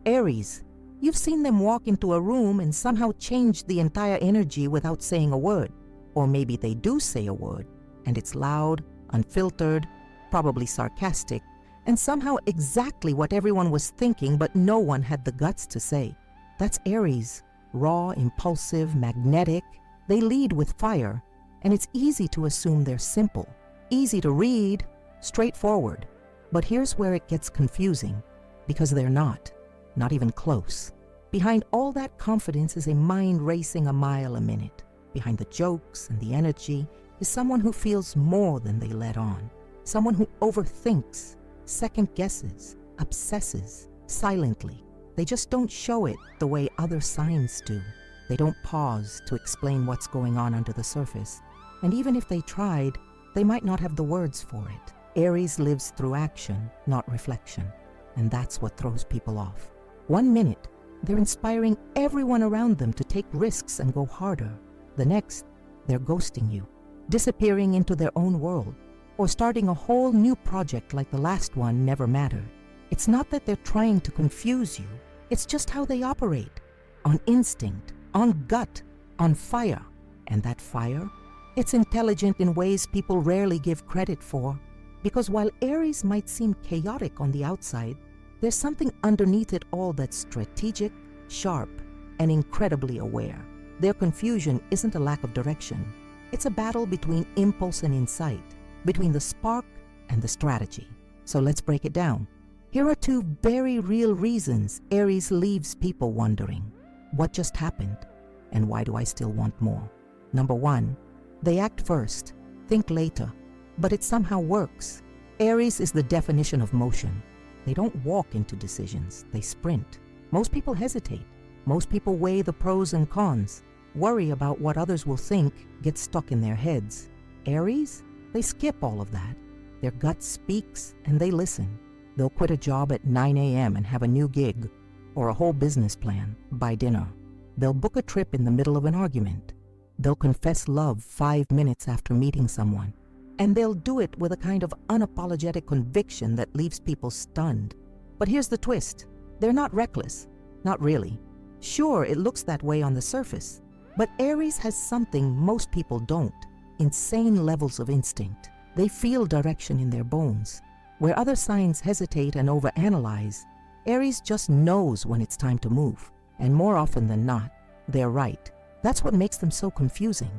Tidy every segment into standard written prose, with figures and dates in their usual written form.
Aries, you've seen them walk into a room and somehow change the entire energy without saying a word. Or maybe they do say a word, and it's loud, unfiltered, probably sarcastic, and somehow exactly what everyone was thinking but no one had the guts to say. That's Aries, raw, impulsive, magnetic. They lead with fire, and it's easy to assume they're simple, easy to read, straightforward. But here's where it gets confusing, because they're not even close. Behind all that confidence is a mind racing a mile a minute. Behind the jokes and the energy is someone who feels more than they let on. Someone who overthinks, second guesses, obsesses, silently. They just don't show it the way other signs do. They don't pause to explain what's going on under the surface. And even if they tried, they might not have the words for it. Aries lives through action, not reflection. And that's what throws people off. 1 minute, they're inspiring everyone around them to take risks and go harder. The next, they're ghosting you, disappearing into their own world, or starting a whole new project like the last one never mattered. It's not that they're trying to confuse you, it's just how they operate. On instinct, on gut, on fire. And that fire? It's intelligent in ways people rarely give credit for. Because while Aries might seem chaotic on the outside, there's something underneath it all that's strategic, sharp, and incredibly aware. Their confusion isn't a lack of direction. It's a battle between impulse and insight, between the spark and the strategy. So let's break it down. Here are 2 very real reasons Aries leaves people wondering. What just happened? And why do I still want more? Number 1, they act first, think later, but it somehow works. Aries is the definition of motion. They don't walk into decisions, they sprint. Most people hesitate. Most people weigh the pros and cons, worry about what others will think, get stuck in their heads. Aries, they skip all of that. Their gut speaks and they listen. They'll quit a job at 9 a.m. and have a new gig, or a whole business plan by dinner. They'll book a trip in the middle of an argument. They'll confess love 5 minutes after meeting someone. And they'll do it with a kind of unapologetic conviction that leaves people stunned. But here's the twist. They're not reckless. Not really. Sure, it looks that way on the surface. But Aries has something most people don't. Insane levels of instinct. They feel direction in their bones. Where other signs hesitate and overanalyze, Aries just knows when it's time to move. And more often than not, they're right. That's what makes them so confusing.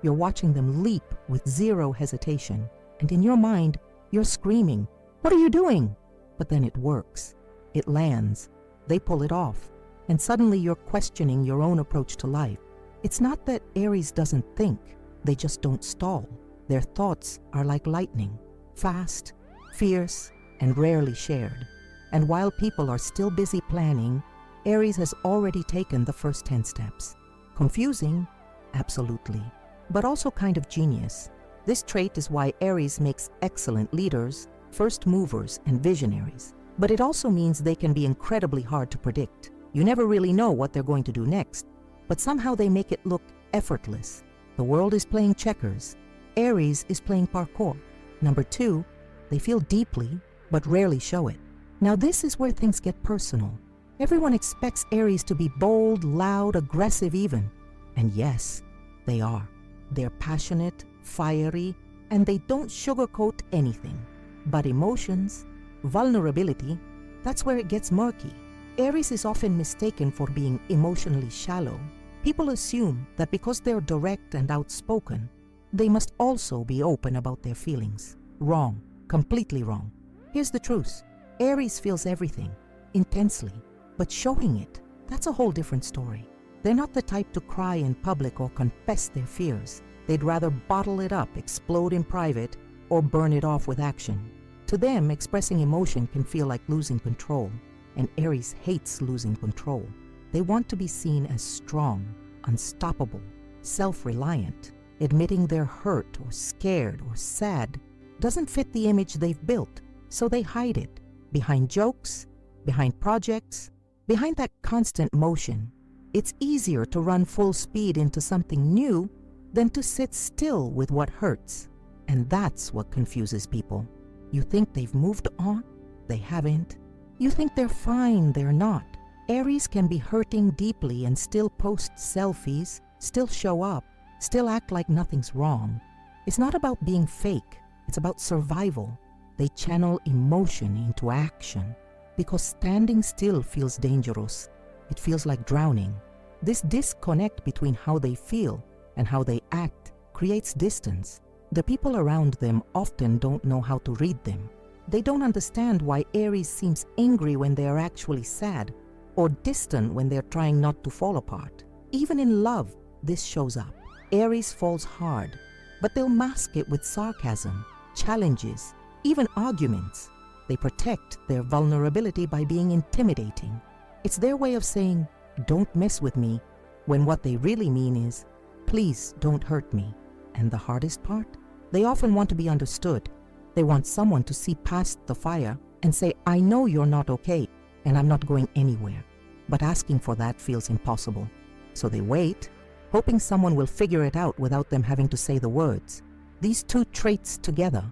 You're watching them leap with zero hesitation. And in your mind, you're screaming, "What are you doing?" But then it works. It lands. They pull it off. And suddenly you're questioning your own approach to life. It's not that Aries doesn't think. They just don't stall. Their thoughts are like lightning, fast, fierce, and rarely shared. And while people are still busy planning, Aries has already taken the first 10 steps. Confusing? Absolutely. But also kind of genius. This trait is why Aries makes excellent leaders, first movers, and visionaries. But it also means they can be incredibly hard to predict. You never really know what they're going to do next, but somehow they make it look effortless. The world is playing checkers. Aries is playing parkour. Number 2, they feel deeply, but rarely show it. Now this is where things get personal. Everyone expects Aries to be bold, loud, aggressive even. And yes, they are. They're passionate, fiery, and they don't sugarcoat anything. But emotions, vulnerability, that's where it gets murky. Aries is often mistaken for being emotionally shallow. People assume that because they're direct and outspoken, they must also be open about their feelings. Wrong. Completely wrong. Here's the truth. Aries feels everything, intensely, but showing it, that's a whole different story. They're not the type to cry in public or confess their fears. They'd rather bottle it up, explode in private, or burn it off with action. To them, expressing emotion can feel like losing control, and Aries hates losing control. They want to be seen as strong, unstoppable, self-reliant. Admitting they're hurt or scared or sad doesn't fit the image they've built, so they hide it behind jokes, behind projects, behind that constant motion. It's easier to run full speed into something new than to sit still with what hurts. And that's what confuses people. You think they've moved on? They haven't. You think they're fine? They're not. Aries can be hurting deeply and still post selfies, still show up, still act like nothing's wrong. It's not about being fake, it's about survival. They channel emotion into action because standing still feels dangerous. It feels like drowning. This disconnect between how they feel and how they act creates distance. The people around them often don't know how to read them. They don't understand why Aries seems angry when they are actually sad, or distant when they're trying not to fall apart. Even in love, this shows up. Aries falls hard, but they'll mask it with sarcasm, challenges, even arguments. They protect their vulnerability by being intimidating. It's their way of saying, "Don't mess with me," when what they really mean is, "Please don't hurt me." And the hardest part? They often want to be understood. They want someone to see past the fire and say, "I know you're not okay, and I'm not going anywhere." But asking for that feels impossible. So they wait, hoping someone will figure it out without them having to say the words. These two traits together,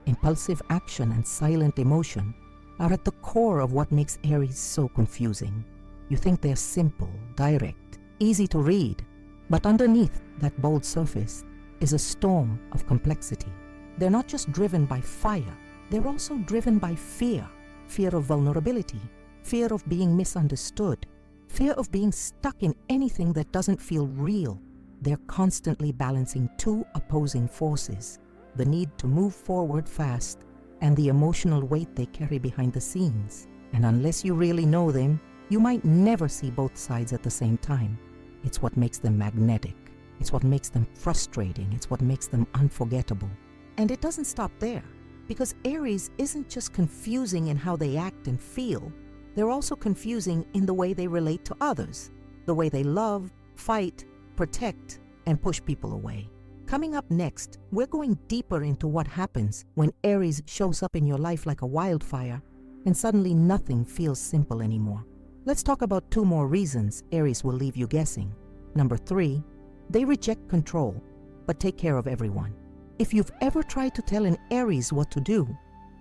impulsive action and silent emotion, are at the core of what makes Aries so confusing. You think they're simple, direct, easy to read, but underneath that bold surface is a storm of complexity. They're not just driven by fire, they're also driven by fear. Fear of vulnerability, fear of being misunderstood, fear of being stuck in anything that doesn't feel real. They're constantly balancing two opposing forces, the need to move forward fast and the emotional weight they carry behind the scenes. And unless you really know them, you might never see both sides at the same time. It's what makes them magnetic. It's what makes them frustrating. It's what makes them unforgettable. And it doesn't stop there, because Aries isn't just confusing in how they act and feel, they're also confusing in the way they relate to others, the way they love, fight, protect, and push people away. Coming up next, we're going deeper into what happens when Aries shows up in your life like a wildfire and suddenly nothing feels simple anymore. Let's talk about 2 more reasons Aries will leave you guessing. Number 3, they reject control, but take care of everyone. If you've ever tried to tell an Aries what to do,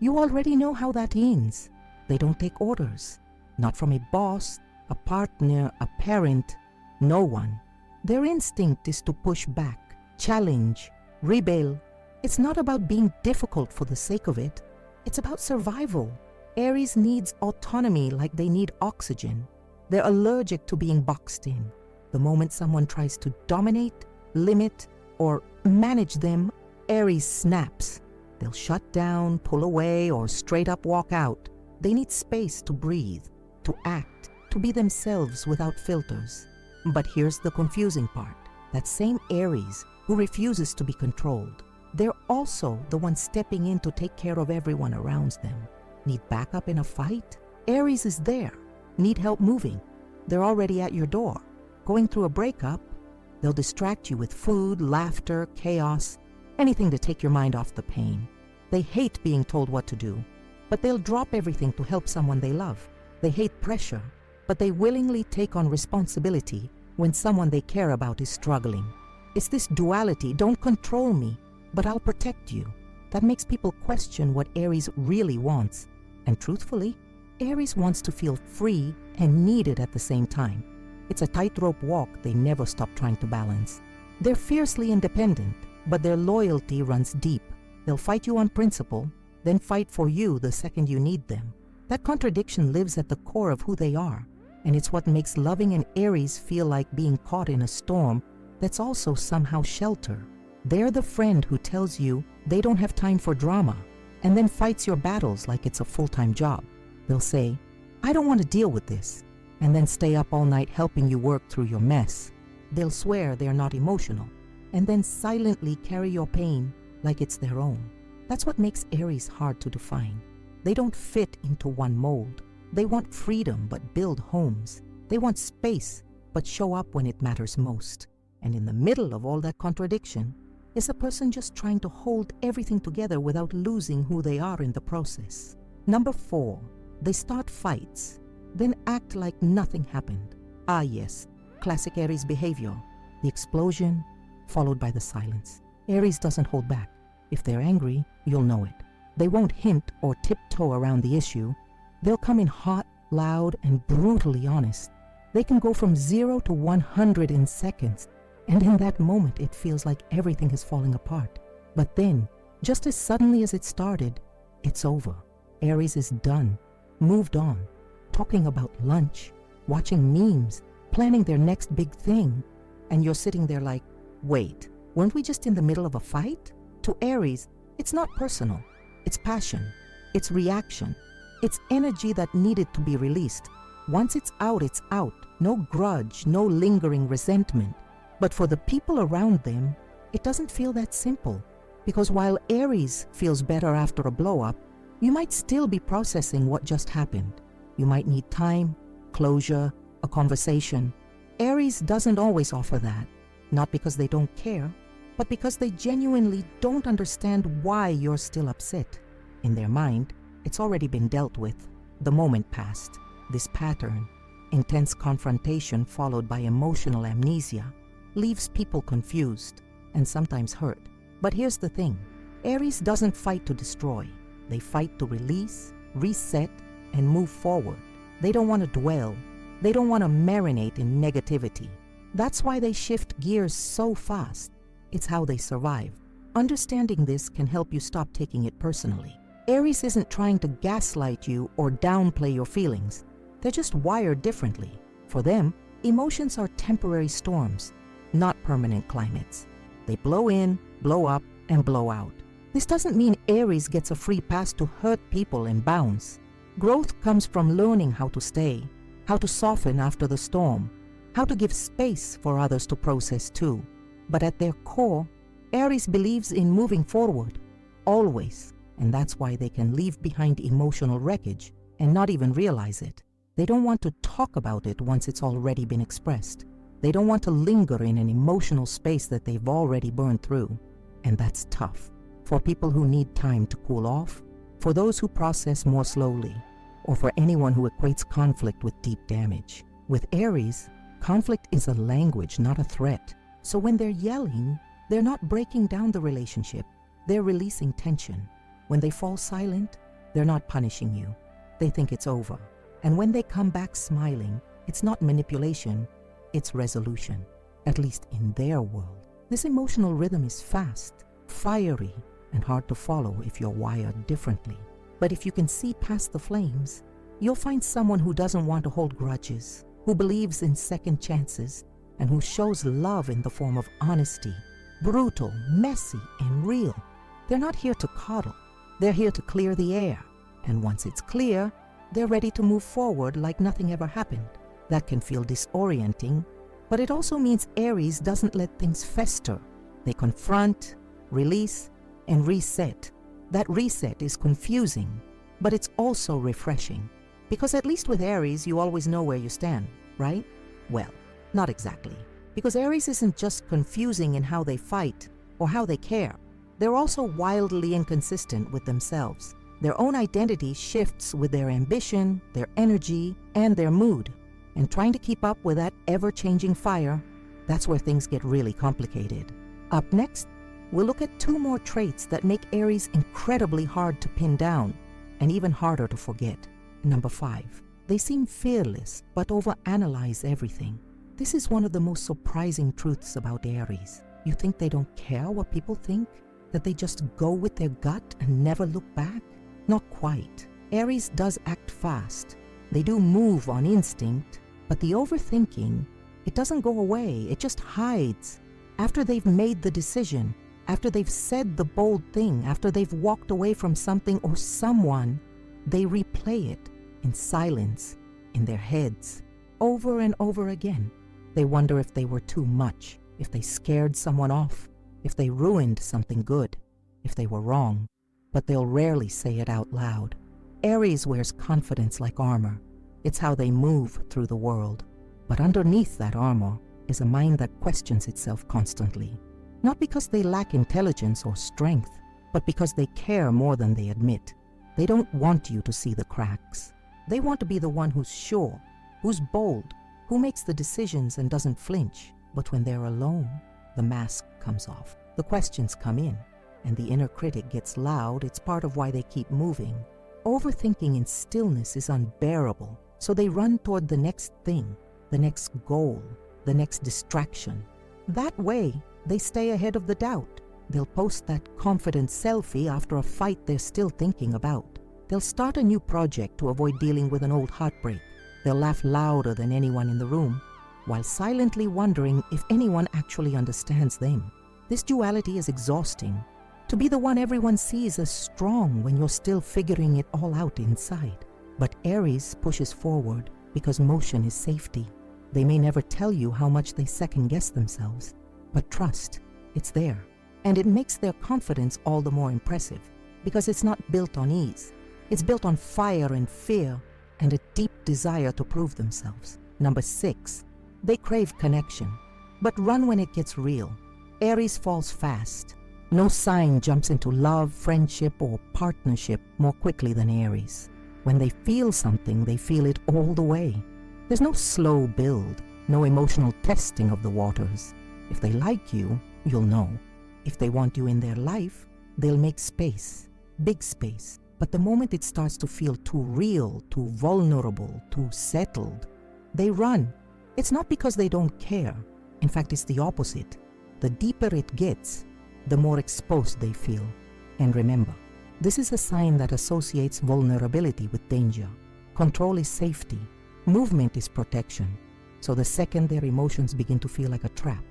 you already know how that ends. They don't take orders, not from a boss, a partner, a parent, no one. Their instinct is to push back, challenge, rebel. It's not about being difficult for the sake of it. It's about survival. Aries needs autonomy like they need oxygen. They're allergic to being boxed in. The moment someone tries to dominate, limit, or manage them, Aries snaps. They'll shut down, pull away, or straight up walk out. They need space to breathe, to act, to be themselves without filters. But here's the confusing part. That same Aries who refuses to be controlled, they're also the one stepping in to take care of everyone around them. Need backup in a fight? Aries is there. Need help moving? They're already at your door. Going through a breakup? They'll distract you with food, laughter, chaos, anything to take your mind off the pain. They hate being told what to do, but they'll drop everything to help someone they love. They hate pressure, but they willingly take on responsibility when someone they care about is struggling. It's this duality, don't control me, but I'll protect you, that makes people question what Aries really wants. And truthfully, Aries wants to feel free and needed at the same time. It's a tightrope walk they never stop trying to balance. They're fiercely independent, but their loyalty runs deep. They'll fight you on principle, then fight for you the second you need them. That contradiction lives at the core of who they are, and it's what makes loving an Aries feel like being caught in a storm that's also somehow shelter. They're the friend who tells you they don't have time for drama, and then fights your battles like it's a full-time job. They'll say, "I don't want to deal with this," and then stay up all night helping you work through your mess. They'll swear they're not emotional, and then silently carry your pain like it's their own. That's what makes Aries hard to define. They don't fit into one mold. They want freedom but build homes. They want space but show up when it matters most. And in the middle of all that contradiction is a person just trying to hold everything together without losing who they are in the process. Number 4, they start fights, then act like nothing happened. Ah yes, classic Aries behavior. The explosion, followed by the silence. Aries doesn't hold back. If they're angry, you'll know it. They won't hint or tiptoe around the issue. They'll come in hot, loud, and brutally honest. They can go from 0 to 100 in seconds, and in that moment it feels like everything is falling apart. But then, just as suddenly as it started, it's over. Aries is done, moved on, talking about lunch, watching memes, planning their next big thing, and you're sitting there like, wait, weren't we just in the middle of a fight? To Aries, it's not personal. It's passion. It's reaction. It's energy that needed to be released. Once it's out, it's out. No grudge, no lingering resentment. But for the people around them, it doesn't feel that simple. Because while Aries feels better after a blow-up, you might still be processing what just happened. You might need time, closure, a conversation. Aries doesn't always offer that. Not because they don't care, but because they genuinely don't understand why you're still upset. In their mind, it's already been dealt with. The moment passed. This pattern, intense confrontation followed by emotional amnesia, leaves people confused and sometimes hurt. But here's the thing. Aries doesn't fight to destroy. They fight to release, reset, and move forward. They don't want to dwell. They don't want to marinate in negativity. That's why they shift gears so fast. It's how they survive. Understanding this can help you stop taking it personally. Aries isn't trying to gaslight you or downplay your feelings. They're just wired differently. For them, emotions are temporary storms, not permanent climates. They blow in, blow up, and blow out. This doesn't mean Aries gets a free pass to hurt people and bounce. Growth comes from learning how to stay, how to soften after the storm, how to give space for others to process too. But at their core, Aries believes in moving forward, always, and that's why they can leave behind emotional wreckage and not even realize it. They don't want to talk about it once it's already been expressed. They don't want to linger in an emotional space that they've already burned through, and that's tough. For people who need time to cool off, for those who process more slowly, or for anyone who equates conflict with deep damage. With Aries, conflict is a language, not a threat. So when they're yelling, they're not breaking down the relationship. They're releasing tension. When they fall silent, they're not punishing you. They think it's over. And when they come back smiling, it's not manipulation, it's resolution. At least in their world. This emotional rhythm is fast, fiery, and hard to follow if you're wired differently. But if you can see past the flames, you'll find someone who doesn't want to hold grudges, who believes in second chances, and who shows love in the form of honesty, brutal, messy, and real. They're not here to coddle. They're here to clear the air. And once it's clear, they're ready to move forward like nothing ever happened. That can feel disorienting, but it also means Aries doesn't let things fester. They confront, release, and reset. That reset is confusing, but it's also refreshing. Because at least with Aries, you always know where you stand, right? Well, not exactly. Because Aries isn't just confusing in how they fight or how they care. They're also wildly inconsistent with themselves. Their own identity shifts with their ambition, their energy, and their mood. And trying to keep up with that ever-changing fire, that's where things get really complicated. Up next, we'll look at 2 more traits that make Aries incredibly hard to pin down and even harder to forget. Number 5, they seem fearless but overanalyze everything. This is one of the most surprising truths about Aries. You think they don't care what people think? That they just go with their gut and never look back? Not quite. Aries does act fast. They do move on instinct, but the overthinking, it doesn't go away, it just hides. After they've made the decision, after they've said the bold thing, after they've walked away from something or someone, they replay it in silence, in their heads, over and over again. They wonder if they were too much, if they scared someone off, if they ruined something good, if they were wrong, but they'll rarely say it out loud. Aries wears confidence like armor. It's how they move through the world. But underneath that armor is a mind that questions itself constantly. Not because they lack intelligence or strength, but because they care more than they admit. They don't want you to see the cracks. They want to be the one who's sure, who's bold, who makes the decisions and doesn't flinch. But when they're alone, the mask comes off. The questions come in, and the inner critic gets loud. It's part of why they keep moving. Overthinking in stillness is unbearable. So they run toward the next thing, the next goal, the next distraction. That way, they stay ahead of the doubt. They'll post that confident selfie after a fight they're still thinking about. They'll start a new project to avoid dealing with an old heartbreak. They'll laugh louder than anyone in the room, while silently wondering if anyone actually understands them. This duality is exhausting. To be the one everyone sees as strong when you're still figuring it all out inside. But Aries pushes forward because motion is safety. They may never tell you how much they second-guess themselves, but trust, it's there. And it makes their confidence all the more impressive because it's not built on ease. It's built on fire and fear and a deep desire to prove themselves. Number 6, they crave connection, but run when it gets real. Aries falls fast. No sign jumps into love, friendship, or partnership more quickly than Aries. When they feel something, they feel it all the way. There's no slow build, no emotional testing of the waters. If they like you, you'll know. If they want you in their life, they'll make space, big space. But the moment it starts to feel too real, too vulnerable, too settled, they run. It's not because they don't care. In fact, it's the opposite. The deeper it gets, the more exposed they feel. And remember, this is a sign that associates vulnerability with danger. Control is safety. Movement is protection. So the second their emotions begin to feel like a trap,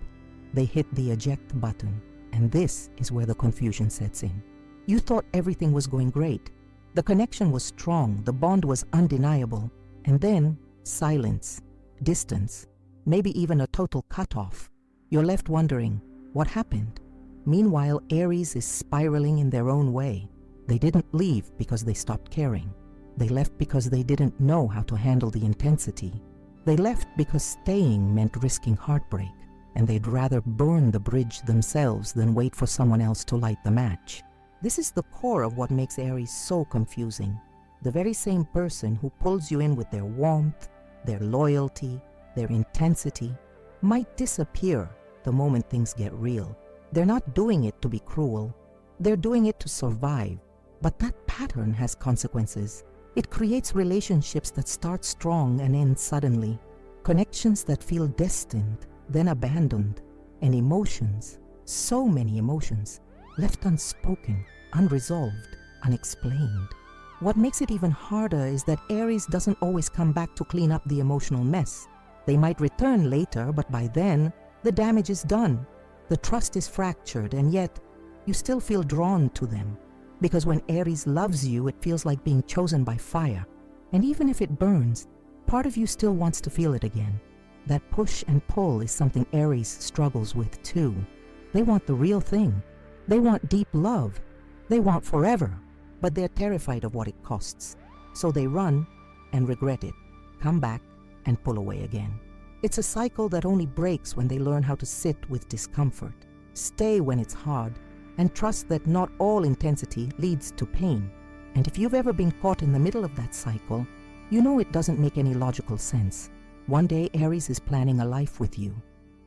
they hit the eject button. And this is where the confusion sets in. You thought everything was going great. The connection was strong, the bond was undeniable. And then silence, distance, maybe even a total cutoff. You're left wondering, what happened? Meanwhile, Aries is spiraling in their own way. They didn't leave because they stopped caring. They left because they didn't know how to handle the intensity. They left because staying meant risking heartbreak, and they'd rather burn the bridge themselves than wait for someone else to light the match. This is the core of what makes Aries so confusing. The very same person who pulls you in with their warmth, their loyalty, their intensity, might disappear the moment things get real. They're not doing it to be cruel. They're doing it to survive. But that pattern has consequences. It creates relationships that start strong and end suddenly. Connections that feel destined, then abandoned. And emotions, so many emotions, left unspoken, unresolved, unexplained. What makes it even harder is that Aries doesn't always come back to clean up the emotional mess. They might return later, but by then, the damage is done. The trust is fractured, and yet, you still feel drawn to them. Because when Aries loves you, it feels like being chosen by fire. And even if it burns, part of you still wants to feel it again. That push and pull is something Aries struggles with too. They want the real thing. They want deep love. They want forever. But they're terrified of what it costs. So they run and regret it, come back and pull away again. It's a cycle that only breaks when they learn how to sit with discomfort, stay when it's hard, and trust that not all intensity leads to pain. And if you've ever been caught in the middle of that cycle, you know it doesn't make any logical sense. One day Aries is planning a life with you.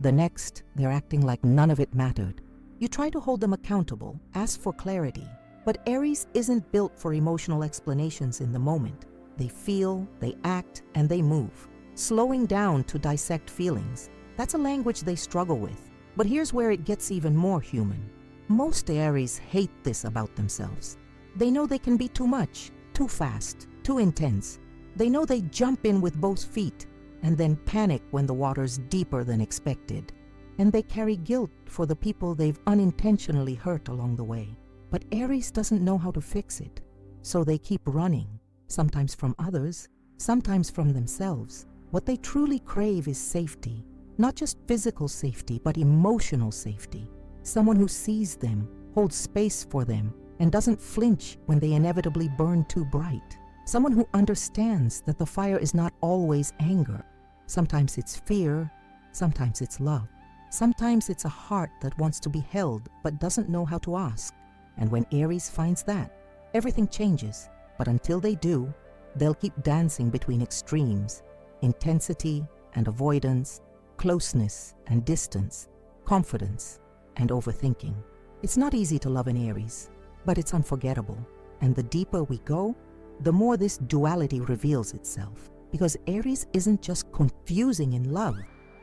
The next, they're acting like none of it mattered. You try to hold them accountable, ask for clarity, but Aries isn't built for emotional explanations in the moment. They feel, they act, and they move. Slowing down to dissect feelings, that's a language they struggle with. But here's where it gets even more human. Most Aries hate this about themselves. They know they can be too much, too fast, too intense. They know they jump in with both feet and then panic when the water's deeper than expected. And they carry guilt for the people they've unintentionally hurt along the way. But Aries doesn't know how to fix it. So they keep running, sometimes from others, sometimes from themselves. What they truly crave is safety. Not just physical safety, but emotional safety. Someone who sees them, holds space for them, and doesn't flinch when they inevitably burn too bright. Someone who understands that the fire is not always anger. Sometimes it's fear, sometimes it's love. Sometimes it's a heart that wants to be held but doesn't know how to ask. And when Aries finds that, everything changes. But until they do, they'll keep dancing between extremes. Intensity and avoidance, closeness and distance, confidence and overthinking. It's not easy to love an Aries, but it's unforgettable. And the deeper we go, the more this duality reveals itself. Because Aries isn't just confusing in love.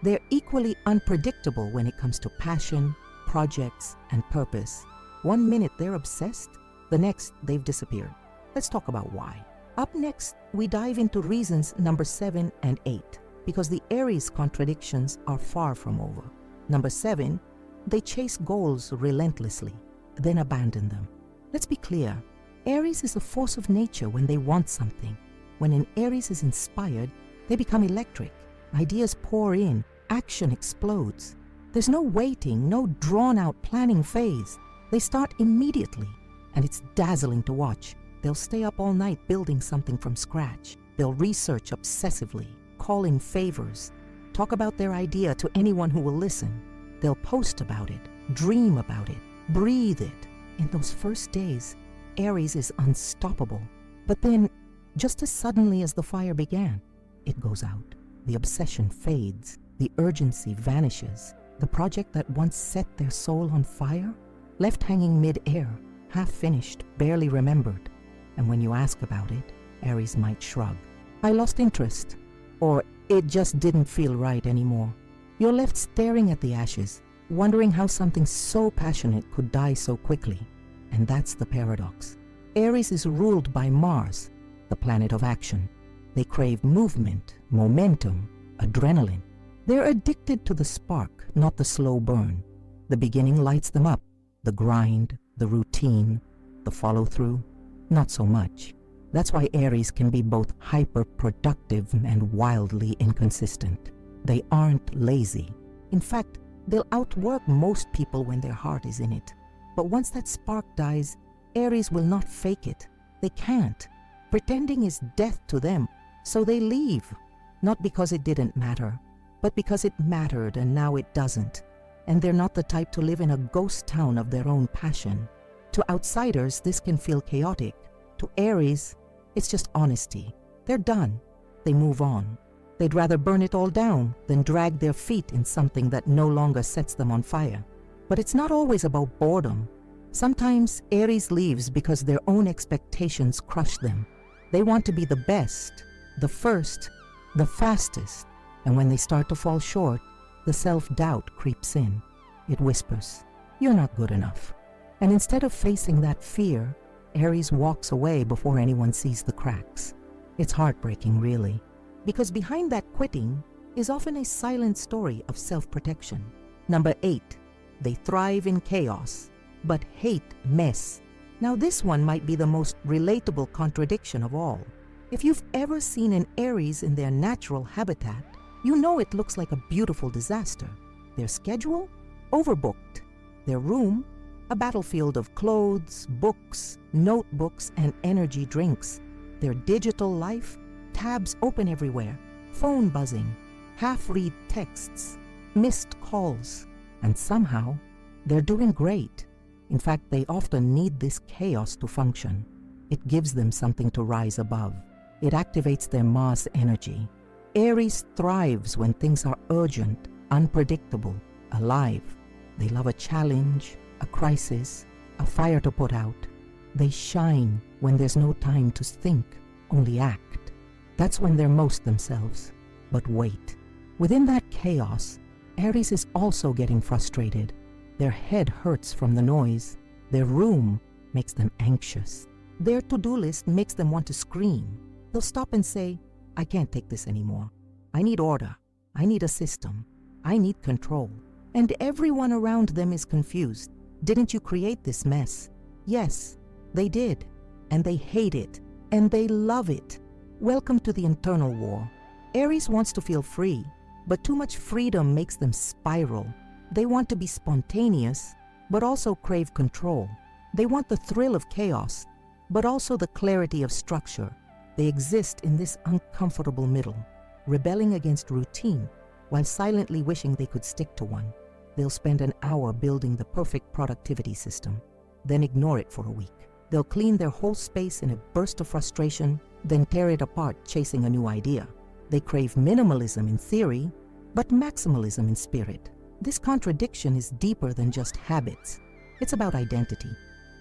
They're equally unpredictable when it comes to passion, projects, and purpose. One minute they're obsessed, the next they've disappeared. Let's talk about why. Up next, we dive into reasons number 7 and 8, because the Aries contradictions are far from over. Number 7, they chase goals relentlessly, then abandon them. Let's be clear, Aries is a force of nature when they want something. When an Aries is inspired, they become electric. Ideas pour in, action explodes. There's no waiting, no drawn-out planning phase. They start immediately, and it's dazzling to watch. They'll stay up all night building something from scratch. They'll research obsessively, call in favors, talk about their idea to anyone who will listen. They'll post about it, dream about it, breathe it. In those first days, Aries is unstoppable. But then, just as suddenly as the fire began, it goes out. The obsession fades. The urgency vanishes. The project that once set their soul on fire, left hanging mid-air, half-finished, barely remembered. And when you ask about it, Aries might shrug. I lost interest. Or it just didn't feel right anymore. You're left staring at the ashes, wondering how something so passionate could die so quickly. And that's the paradox. Aries is ruled by Mars, the planet of action. They crave movement, momentum, adrenaline. They're addicted to the spark, not the slow burn. The beginning lights them up. The grind, the routine, the follow-through, not so much. That's why Aries can be both hyper-productive and wildly inconsistent. They aren't lazy. In fact, they'll outwork most people when their heart is in it. But once that spark dies, Aries will not fake it. They can't. Pretending is death to them, so they leave. Not because it didn't matter, but because it mattered and now it doesn't. And they're not the type to live in a ghost town of their own passion. To outsiders, this can feel chaotic. To Aries, it's just honesty. They're done. They move on. They'd rather burn it all down than drag their feet in something that no longer sets them on fire. But it's not always about boredom. Sometimes Aries leaves because their own expectations crush them. They want to be the best, the first, the fastest. And when they start to fall short, the self-doubt creeps in. It whispers, "You're not good enough." And instead of facing that fear, Aries walks away before anyone sees the cracks. It's heartbreaking, really, because behind that quitting is often a silent story of self-protection. Number 8, they thrive in chaos, but hate mess. Now this one might be the most relatable contradiction of all. If you've ever seen an Aries in their natural habitat, you know it looks like a beautiful disaster. Their schedule? Overbooked. Their room? A battlefield of clothes, books, notebooks, and energy drinks. Their digital life? Tabs open everywhere, phone buzzing, half-read texts, missed calls. And somehow, they're doing great. In fact, they often need this chaos to function. It gives them something to rise above. It activates their Mars energy. Aries thrives when things are urgent, unpredictable, alive. They love a challenge, a crisis, a fire to put out. They shine when there's no time to think, only act. That's when they're most themselves. But wait, within that chaos, Aries is also getting frustrated. Their head hurts from the noise. Their room makes them anxious. Their to-do list makes them want to scream. They'll stop and say, "I can't take this anymore. I need order. I need a system. I need control." And everyone around them is confused. Didn't you create this mess? Yes, they did. And they hate it. And they love it. Welcome to the internal war. Aries wants to feel free, but too much freedom makes them spiral. They want to be spontaneous, but also crave control. They want the thrill of chaos, but also the clarity of structure. They exist in this uncomfortable middle, rebelling against routine while silently wishing they could stick to one. They'll spend an hour building the perfect productivity system, then ignore it for a week. They'll clean their whole space in a burst of frustration, then tear it apart chasing a new idea. They crave minimalism in theory, but maximalism in spirit. This contradiction is deeper than just habits. It's about identity.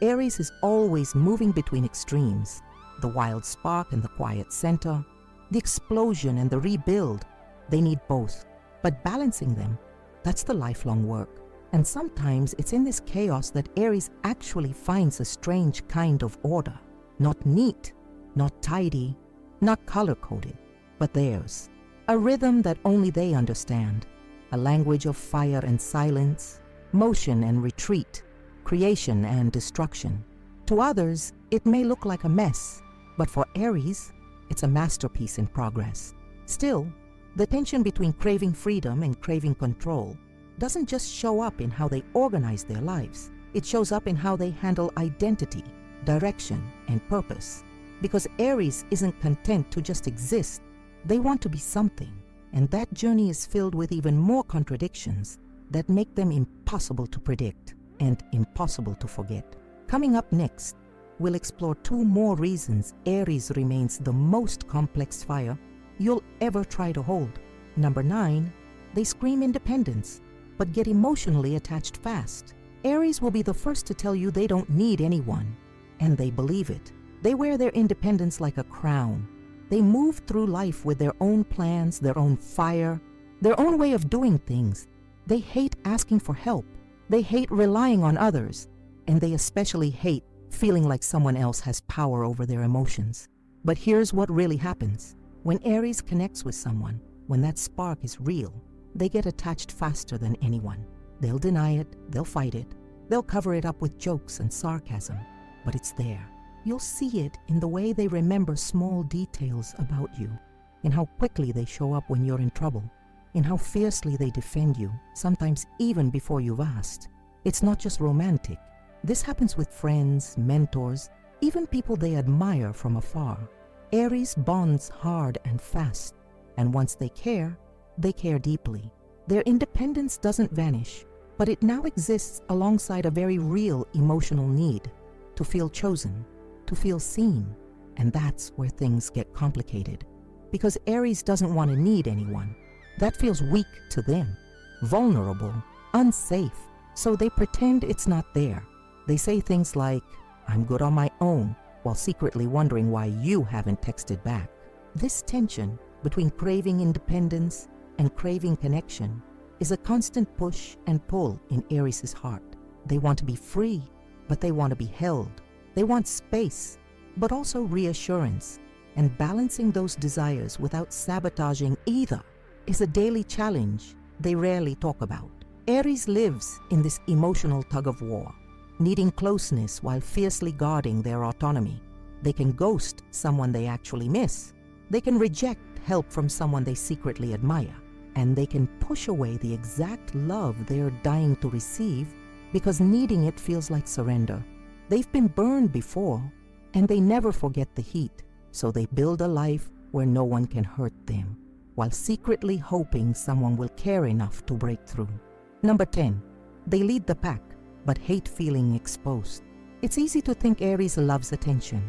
Aries is always moving between extremes, the wild spark and the quiet center, the explosion and the rebuild. They need both. But balancing them, that's the lifelong work. And sometimes it's in this chaos that Aries actually finds a strange kind of order. Not neat, not tidy, not color-coded, but theirs. A rhythm that only they understand. A language of fire and silence, motion and retreat, creation and destruction. To others, it may look like a mess, but for Aries, it's a masterpiece in progress. Still, the tension between craving freedom and craving control doesn't just show up in how they organize their lives. It shows up in how they handle identity, direction, and purpose. Because Aries isn't content to just exist. They want to be something. And that journey is filled with even more contradictions that make them impossible to predict and impossible to forget. Coming up next, we'll explore 2 more reasons Aries remains the most complex fire you'll ever try to hold. Number 9, they scream independence, but get emotionally attached fast. Aries will be the first to tell you they don't need anyone, and they believe it. They wear their independence like a crown. They move through life with their own plans, their own fire, their own way of doing things. They hate asking for help. They hate relying on others, and they especially hate feeling like someone else has power over their emotions. But here's what really happens. When Aries connects with someone, when that spark is real, they get attached faster than anyone. They'll deny it, they'll fight it, they'll cover it up with jokes and sarcasm, but it's there. You'll see it in the way they remember small details about you, in how quickly they show up when you're in trouble, in how fiercely they defend you, sometimes even before you've asked. It's not just romantic. This happens with friends, mentors, even people they admire from afar. Aries bonds hard and fast, and once they care deeply. Their independence doesn't vanish, but it now exists alongside a very real emotional need to feel chosen, to feel seen, and that's where things get complicated. Because Aries doesn't want to need anyone. That feels weak to them, vulnerable, unsafe, so they pretend it's not there. They say things like, "I'm good on my own," while secretly wondering why you haven't texted back. This tension between craving independence and craving connection is a constant push and pull in Aries' heart. They want to be free, but they want to be held. They want space, but also reassurance. And balancing those desires without sabotaging either is a daily challenge they rarely talk about. Aries lives in this emotional tug-of-war, needing closeness while fiercely guarding their autonomy. They can ghost someone they actually miss. They can reject help from someone they secretly admire. And they can push away the exact love they're dying to receive because needing it feels like surrender. They've been burned before, and they never forget the heat, so they build a life where no one can hurt them, while secretly hoping someone will care enough to break through. Number 10, they lead the pack, but hate feeling exposed. It's easy to think Aries loves attention.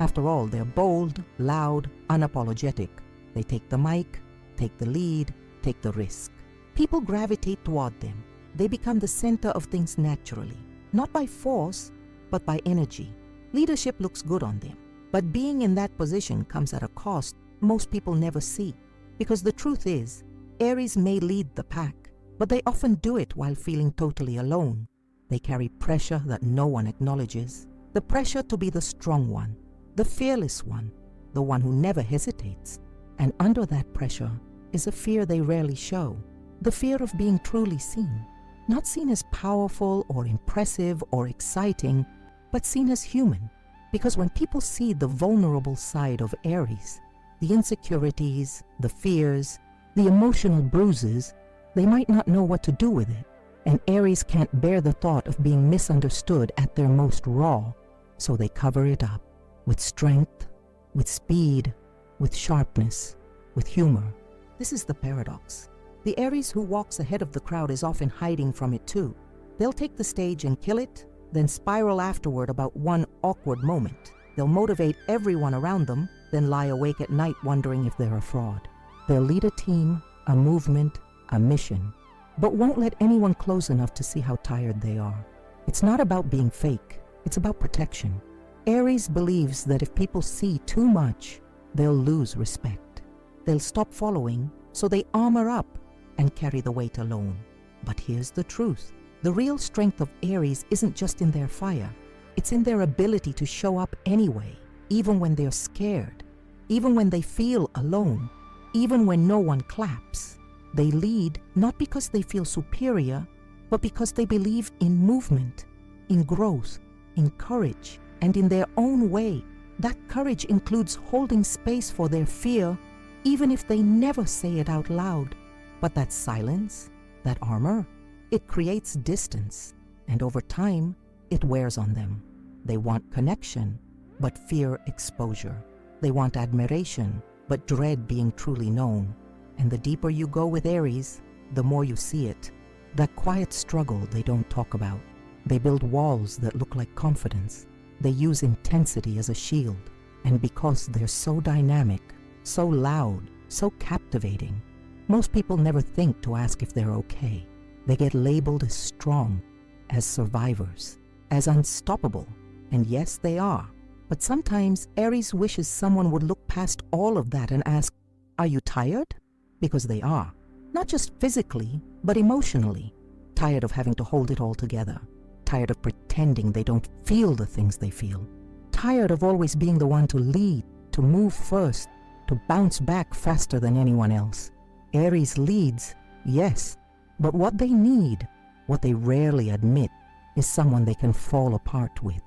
After all, they're bold, loud, unapologetic. They take the mic, take the lead, take the risk. People gravitate toward them. They become the center of things naturally, not by force, but by energy. Leadership looks good on them, but being in that position comes at a cost most people never see. Because the truth is, Aries may lead the pack, but they often do it while feeling totally alone. They carry pressure that no one acknowledges, the pressure to be the strong one, the fearless one, the one who never hesitates. And under that pressure is a fear they rarely show, the fear of being truly seen. Not seen as powerful or impressive or exciting, but seen as human. Because when people see the vulnerable side of Aries, the insecurities, the fears, the emotional bruises, they might not know what to do with it. And Aries can't bear the thought of being misunderstood at their most raw, so they cover it up with strength, with speed, with sharpness, with humor. This is the paradox. The Aries who walks ahead of the crowd is often hiding from it too. They'll take the stage and kill it, then spiral afterward about one awkward moment. They'll motivate everyone around them, then lie awake at night wondering if they're a fraud. They'll lead a team, a movement, a mission, but won't let anyone close enough to see how tired they are. It's not about being fake, it's about protection. Aries believes that if people see too much, they'll lose respect. They'll stop following, so they armor up and carry the weight alone. But here's the truth. The real strength of Aries isn't just in their fire. It's in their ability to show up anyway, even when they're scared, even when they feel alone, even when no one claps. They lead not because they feel superior, but because they believe in movement, in growth, in courage, and in their own way. That courage includes holding space for their fear, even if they never say it out loud. But that silence, that armor, it creates distance, and over time, it wears on them. They want connection, but fear exposure. They want admiration, but dread being truly known. And the deeper you go with Aries, the more you see it. That quiet struggle they don't talk about. They build walls that look like confidence. They use intensity as a shield. And because they're so dynamic, so loud, so captivating, most people never think to ask if they're okay. They get labeled as strong, as survivors, as unstoppable. And yes, they are. But sometimes Aries wishes someone would look past all of that and ask, are you tired? Because they are. Not just physically, but emotionally. Tired of having to hold it all together. Tired of pretending they don't feel the things they feel. Tired of always being the one to lead, to move first, to bounce back faster than anyone else. Aries leads, yes, but what they need, what they rarely admit, is someone they can fall apart with.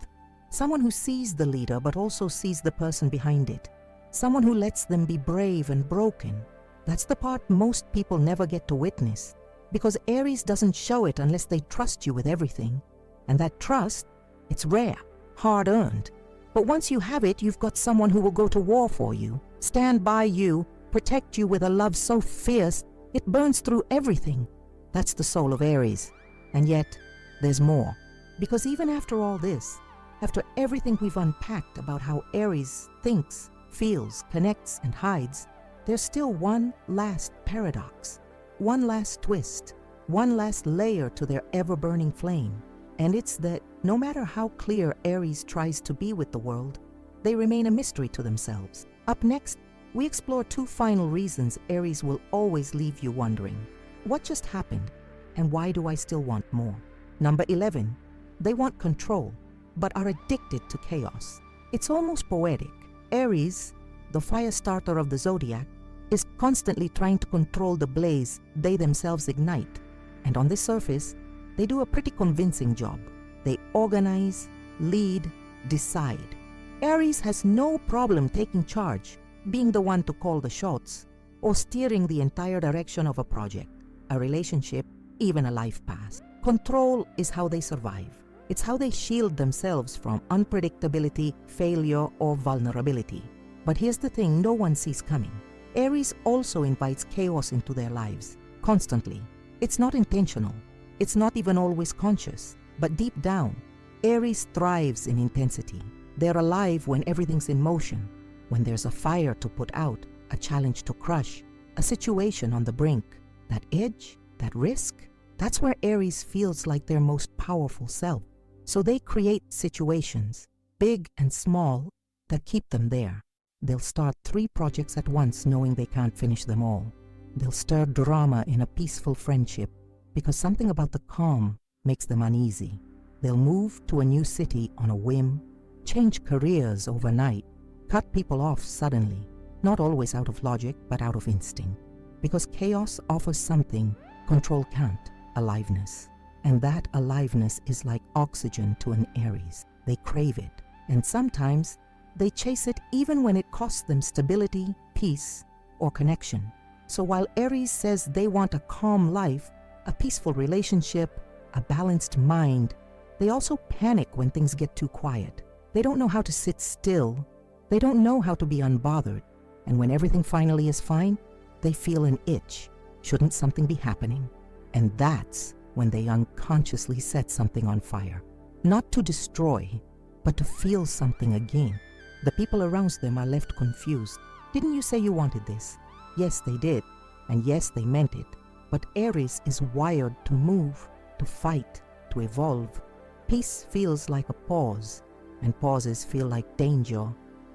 Someone who sees the leader but also sees the person behind it. Someone who lets them be brave and broken. That's the part most people never get to witness, because Aries doesn't show it unless they trust you with everything. And that trust, it's rare, hard-earned. But once you have it, you've got someone who will go to war for you, stand by you, protect you with a love so fierce, it burns through everything. That's the soul of Aries. And yet, there's more. Because even after all this, after everything we've unpacked about how Aries thinks, feels, connects, and hides, there's still one last paradox, one last twist, one last layer to their ever-burning flame. And it's that no matter how clear Aries tries to be with the world, they remain a mystery to themselves. Up next, we explore two final reasons Aries will always leave you wondering. What just happened? And why do I still want more? Number 11, they want control, but are addicted to chaos. It's almost poetic. Aries, the fire starter of the Zodiac, is constantly trying to control the blaze they themselves ignite. And on the surface, they do a pretty convincing job. They organize, lead, decide. Aries has no problem taking charge, being the one to call the shots, or steering the entire direction of a project, a relationship, even a life path. Control is how they survive. It's how they shield themselves from unpredictability, failure, or vulnerability. But here's the thing no one sees coming. Aries also invites chaos into their lives, constantly. It's not intentional. It's not even always conscious. But deep down, Aries thrives in intensity. They're alive when everything's in motion, when there's a fire to put out, a challenge to crush, a situation on the brink. That edge, that risk, that's where Aries feels like their most powerful self. So they create situations, big and small, that keep them there. They'll start 3 projects at once knowing they can't finish them all. They'll stir drama in a peaceful friendship because something about the calm makes them uneasy. They'll move to a new city on a whim, change careers overnight, cut people off suddenly, not always out of logic but out of instinct. Because chaos offers something control can't, aliveness. And that aliveness is like oxygen to an Aries. They crave it, and sometimes they chase it even when it costs them stability, peace, or connection. So while Aries says they want a calm life, a peaceful relationship, a balanced mind, they also panic when things get too quiet. They don't know how to sit still. They don't know how to be unbothered. And when everything finally is fine, they feel an itch. Shouldn't something be happening? And that's when they unconsciously set something on fire. Not to destroy, but to feel something again. The people around them are left confused. Didn't you say you wanted this? Yes, they did. And yes, they meant it. But Aries is wired to move, to fight, to evolve. Peace feels like a pause, and pauses feel like danger.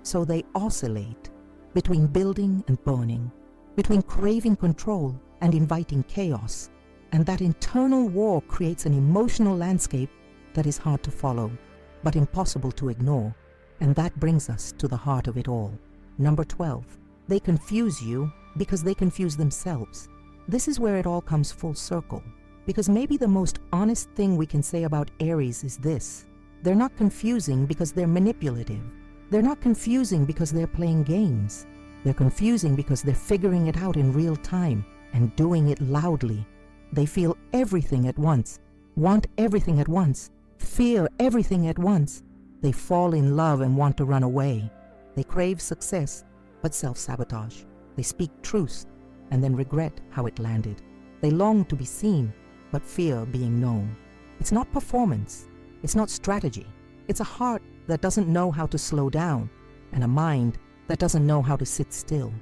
So they oscillate between building and burning, between craving control and inviting chaos. And that internal war creates an emotional landscape that is hard to follow, but impossible to ignore. And that brings us to the heart of it all. Number 12. They confuse you because they confuse themselves. This is where it all comes full circle. Because maybe the most honest thing we can say about Aries is this: they're not confusing because they're manipulative. They're not confusing because they're playing games. They're confusing because they're figuring it out in real time and doing it loudly. They feel everything at once, want everything at once, fear everything at once. They fall in love and want to run away. They crave success, but self-sabotage. They speak truth and then regret how it landed. They long to be seen, but fear being known. It's not performance. It's not strategy. It's a heart that doesn't know how to slow down and a mind that doesn't know how to sit still.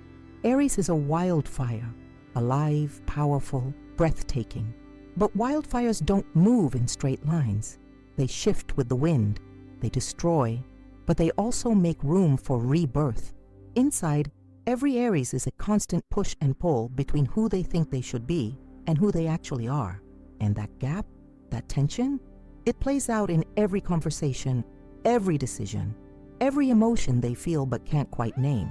Aries is a wildfire, alive, powerful, breathtaking. But wildfires don't move in straight lines. They shift with the wind. They destroy, but they also make room for rebirth. Inside, every Aries is a constant push and pull between who they think they should be and who they actually are. And that gap, that tension, it plays out in every conversation, every decision, every emotion they feel but can't quite name.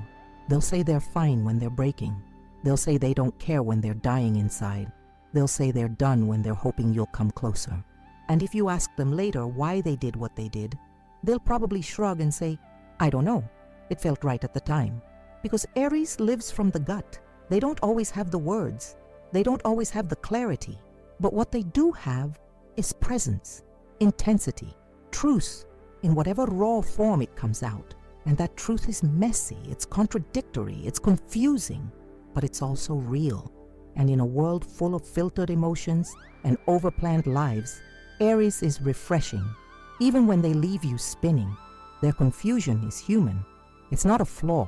They'll say they're fine when they're breaking. They'll say they don't care when they're dying inside. They'll say they're done when they're hoping you'll come closer. And if you ask them later why they did what they did, they'll probably shrug and say, I don't know. It felt right at the time. Because Aries lives from the gut. They don't always have the words. They don't always have the clarity. But what they do have is presence, intensity, truth, in whatever raw form it comes out. And that truth is messy, it's contradictory, it's confusing, but it's also real. And in a world full of filtered emotions and overplanned lives, Aries is refreshing. Even when they leave you spinning, their confusion is human. It's not a flaw.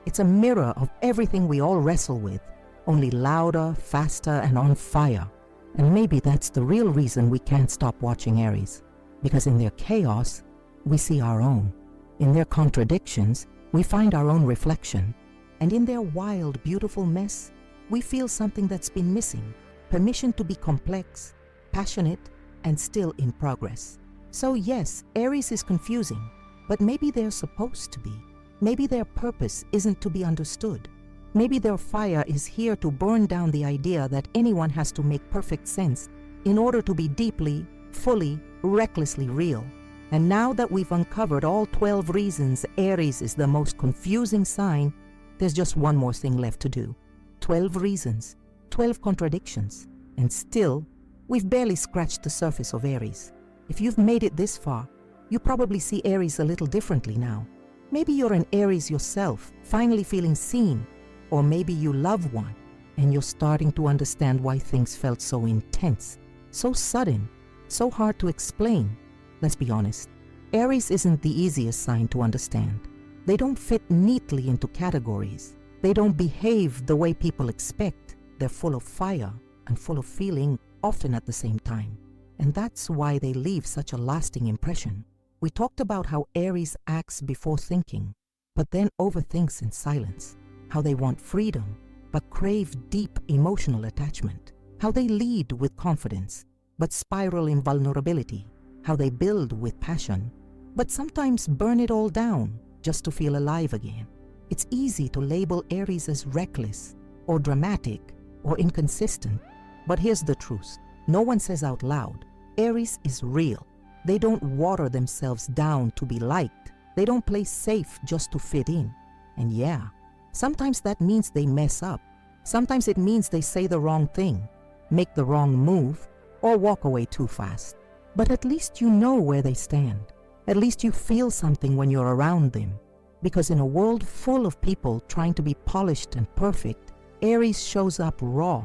It's a mirror of everything we all wrestle with, only louder, faster, and on fire. And maybe that's the real reason we can't stop watching Aries. Because in their chaos, we see our own. In their contradictions, we find our own reflection. And in their wild, beautiful mess, we feel something that's been missing. Permission to be complex, passionate, and still in progress. So yes, Aries is confusing, but maybe they're supposed to be. Maybe their purpose isn't to be understood. Maybe their fire is here to burn down the idea that anyone has to make perfect sense in order to be deeply, fully, recklessly real. And now that we've uncovered all 12 reasons Aries is the most confusing sign, there's just one more thing left to do. 12 reasons, 12 contradictions, and still, we've barely scratched the surface of Aries. If you've made it this far, you probably see Aries a little differently now. Maybe you're an Aries yourself, finally feeling seen. Or maybe you love one, and you're starting to understand why things felt so intense, so sudden, so hard to explain. Let's be honest, Aries isn't the easiest sign to understand. They don't fit neatly into categories. They don't behave the way people expect. They're full of fire and full of feeling, often at the same time. And that's why they leave such a lasting impression. We talked about how Aries acts before thinking, but then overthinks in silence. How they want freedom, but crave deep emotional attachment. How they lead with confidence, but spiral in vulnerability. How they build with passion, but sometimes burn it all down just to feel alive again. It's easy to label Aries as reckless, or dramatic, or inconsistent. But here's the truth. No one says out loud, Aries is real. They don't water themselves down to be liked. They don't play safe just to fit in. And yeah, sometimes that means they mess up. Sometimes it means they say the wrong thing, make the wrong move, or walk away too fast. But at least you know where they stand. At least you feel something when you're around them. Because in a world full of people trying to be polished and perfect, Aries shows up raw,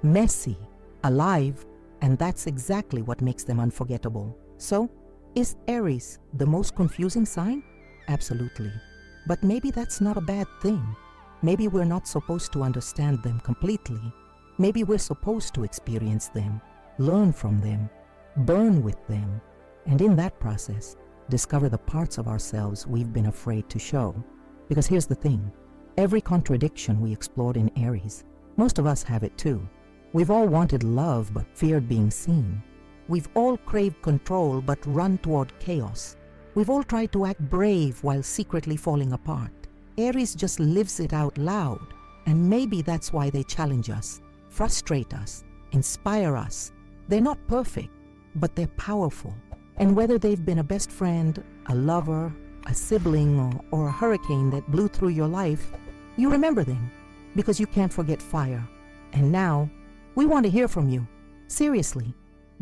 messy, alive, and that's exactly what makes them unforgettable. So, is Aries the most confusing sign? Absolutely. But maybe that's not a bad thing. Maybe we're not supposed to understand them completely. Maybe we're supposed to experience them, learn from them, burn with them, and in that process, discover the parts of ourselves we've been afraid to show. Because here's the thing, Every contradiction we explored in Aries. Most of us have it too. We've all wanted love but feared being seen. We've all craved control but run toward chaos. We've all tried to act brave while secretly falling apart. Aries just lives it out loud, and maybe that's why they challenge us, frustrate us, inspire us. They're not perfect, but they're powerful. And whether they've been a best friend, a lover, a sibling, or a hurricane that blew through your life, you remember them because you can't forget fire. And now, we want to hear from you. Seriously,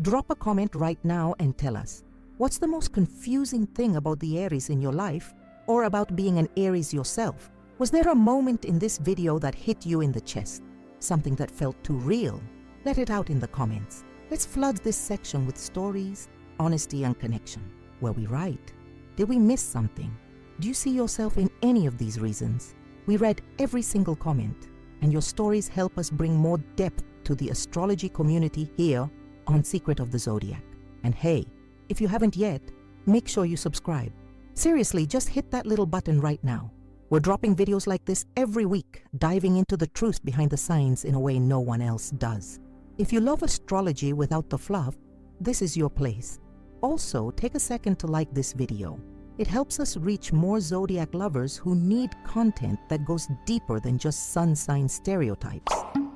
drop a comment right now and tell us, what's the most confusing thing about the Aries in your life, or about being an Aries yourself? Was there a moment in this video that hit you in the chest? Something that felt too real? Let it out in the comments. Let's flood this section with stories, honesty, and connection. Were we right? Did we miss something? Do you see yourself in any of these reasons? We read every single comment, and your stories help us bring more depth to the astrology community here on Secret of the Zodiac. And hey, if you haven't yet, make sure you subscribe. Seriously, just hit that little button right now. We're dropping videos like this every week, diving into the truth behind the signs in a way no one else does. If you love astrology without the fluff, this is your place. Also, take a second to like this video. It helps us reach more Zodiac lovers who need content that goes deeper than just sun sign stereotypes.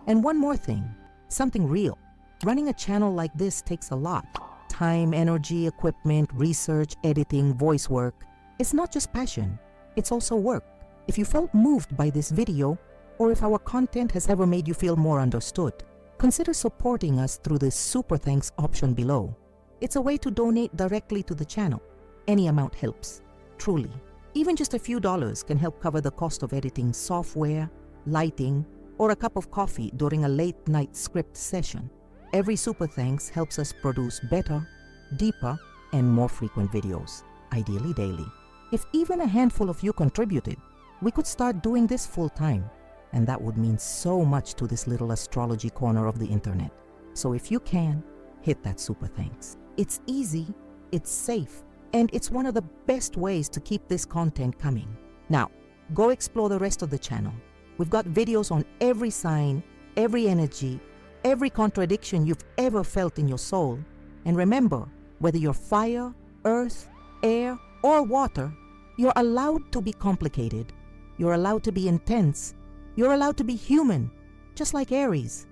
And one more thing, something real. Running a channel like this takes a lot. Time, energy, equipment, research, editing, voice work. It's not just passion, it's also work. If you felt moved by this video, or if our content has ever made you feel more understood, consider supporting us through the Super Thanks option below. It's a way to donate directly to the channel. Any amount helps, truly. Even just a few dollars can help cover the cost of editing software, lighting, or a cup of coffee during a late night script session. Every Super Thanks helps us produce better, deeper, and more frequent videos, ideally daily. If even a handful of you contributed, we could start doing this full time, and that would mean so much to this little astrology corner of the internet. So if you can, hit that Super Thanks. It's easy, it's safe, and it's one of the best ways to keep this content coming. Now, go explore the rest of the channel. We've got videos on every sign, every energy, every contradiction you've ever felt in your soul. And remember, whether you're fire, earth, air, or water, you're allowed to be complicated. You're allowed to be intense. You're allowed to be human, just like Aries.